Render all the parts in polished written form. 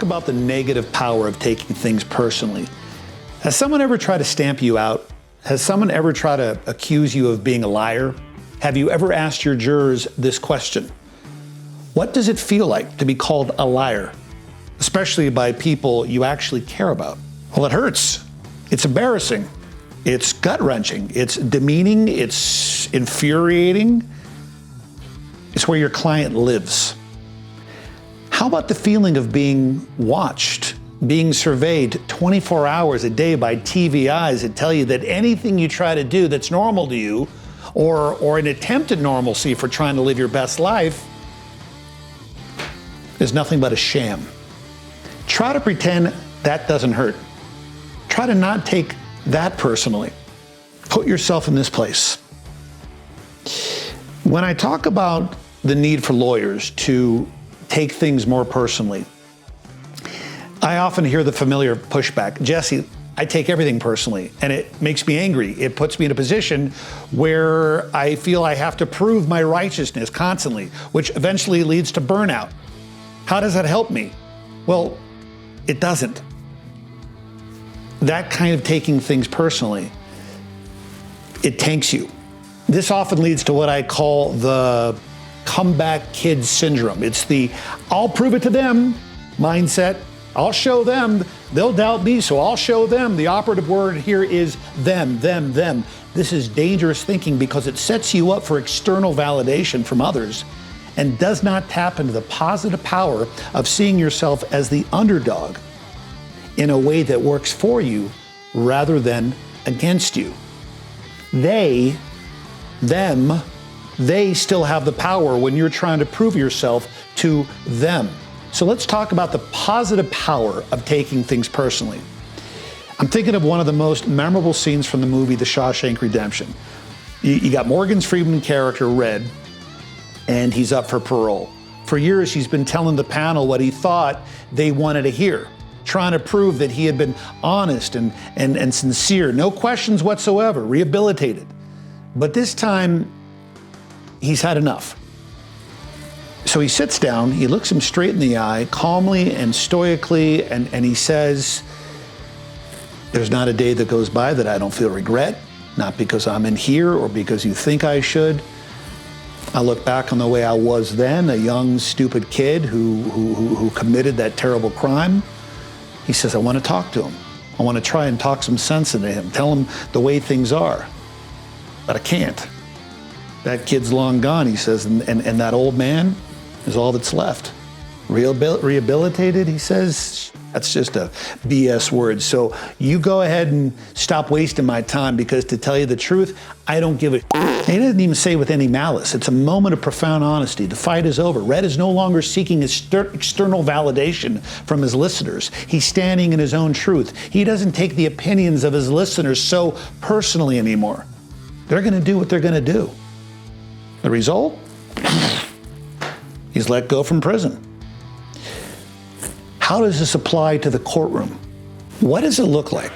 about the negative power of taking things personally. Has someone ever tried to stamp you out? Has someone ever tried to accuse you of being a liar? Have you ever asked your jurors this question? What does it feel like to be called a liar, especially by people you actually care about? Well, it hurts. It's embarrassing. It's gut-wrenching. It's demeaning. It's infuriating. It's where your client lives. How about the feeling of being watched, being surveyed 24 hours a day by TV eyes that tell you that anything you try to do that's normal to you, or an attempt at normalcy for trying to live your best life, is nothing but a sham? Try to pretend that doesn't hurt. Try to not take that personally. Put yourself in this place. When I talk about the need for lawyers to take things more personally, I often hear the familiar pushback. Jesse, I take everything personally, and it makes me angry. It puts me in a position where I feel I have to prove my righteousness constantly, which eventually leads to burnout. How does that help me? Well, it doesn't. That kind of taking things personally, it tanks you. This often leads to what I call the comeback kid syndrome. It's the I'll prove it to them mindset. I'll show them. They'll doubt me, so I'll show them. The operative word here is them. This is dangerous thinking because it sets you up for external validation from others and does not tap into the positive power of seeing yourself as the underdog in a way that works for you rather than against you. They still have the power when you're trying to prove yourself to them. So let's talk about the positive power of taking things personally. I'm thinking of one of the most memorable scenes from the movie The Shawshank Redemption. You got Morgan Freeman's character, Red, and he's up for parole. For years, he's been telling the panel what he thought they wanted to hear, trying to prove that he had been honest and sincere, no questions whatsoever, rehabilitated. But this time, he's had enough. So he sits down, he looks him straight in the eye, calmly and stoically, and he says, "There's not a day that goes by that I don't feel regret, not because I'm in here or because you think I should. I look back on the way I was then, a young, stupid kid who committed that terrible crime." He says, "I want to talk to him. I want to try and talk some sense into him, tell him the way things are. But I can't. That kid's long gone," he says, and that old man is all that's left. Rehabilitated, he says, that's just a BS word. So you go ahead and stop wasting my time, because to tell you the truth, I don't give a And he doesn't even say with any malice. It's a moment of profound honesty. The fight is over. Red is no longer seeking external validation from his listeners. He's standing in his own truth. He doesn't take the opinions of his listeners so personally anymore. They're going to do what they're going to do. The result? He's let go from prison. How does this apply to the courtroom? What does it look like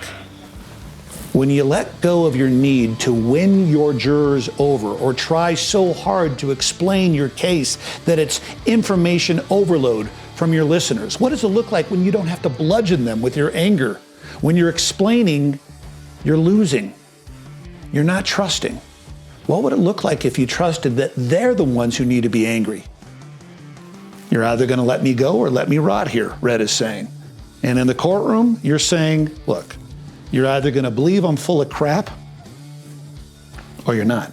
when you let go of your need to win your jurors over or try so hard to explain your case that it's information overload from your listeners? What does it look like when you don't have to bludgeon them with your anger? When you're explaining, you're losing. You're not trusting. What would it look like if you trusted that they're the ones who need to be angry? You're either going to let me go or let me rot here, Red is saying. And in the courtroom, you're saying, look, you're either going to believe I'm full of crap or you're not.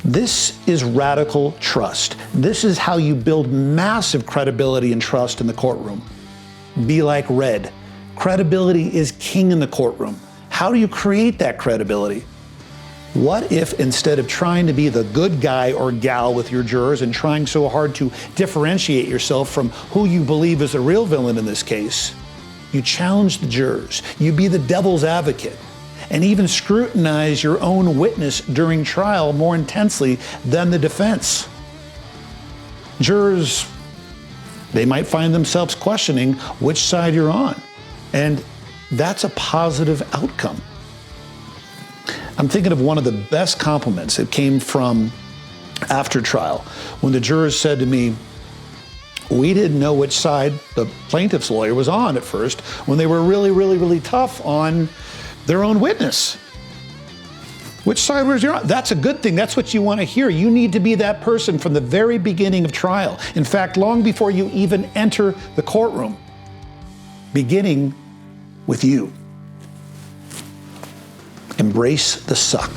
This is radical trust. This is how you build massive credibility and trust in the courtroom. Be like Red. Credibility is king in the courtroom. How do you create that credibility? What if instead of trying to be the good guy or gal with your jurors and trying so hard to differentiate yourself from who you believe is the real villain in this case, you challenge the jurors, you be the devil's advocate, and even scrutinize your own witness during trial more intensely than the defense? Jurors, they might find themselves questioning which side you're on, and that's a positive outcome. I'm thinking of one of the best compliments that came from after trial when the jurors said to me, We didn't know which side the plaintiff's lawyer was on at first when they were really tough on their own witness. Which side was your on? That's a good thing. That's what you want to hear. You need to be that person from the very beginning of trial. In fact, long before you even enter the courtroom, beginning with you. Embrace the suck.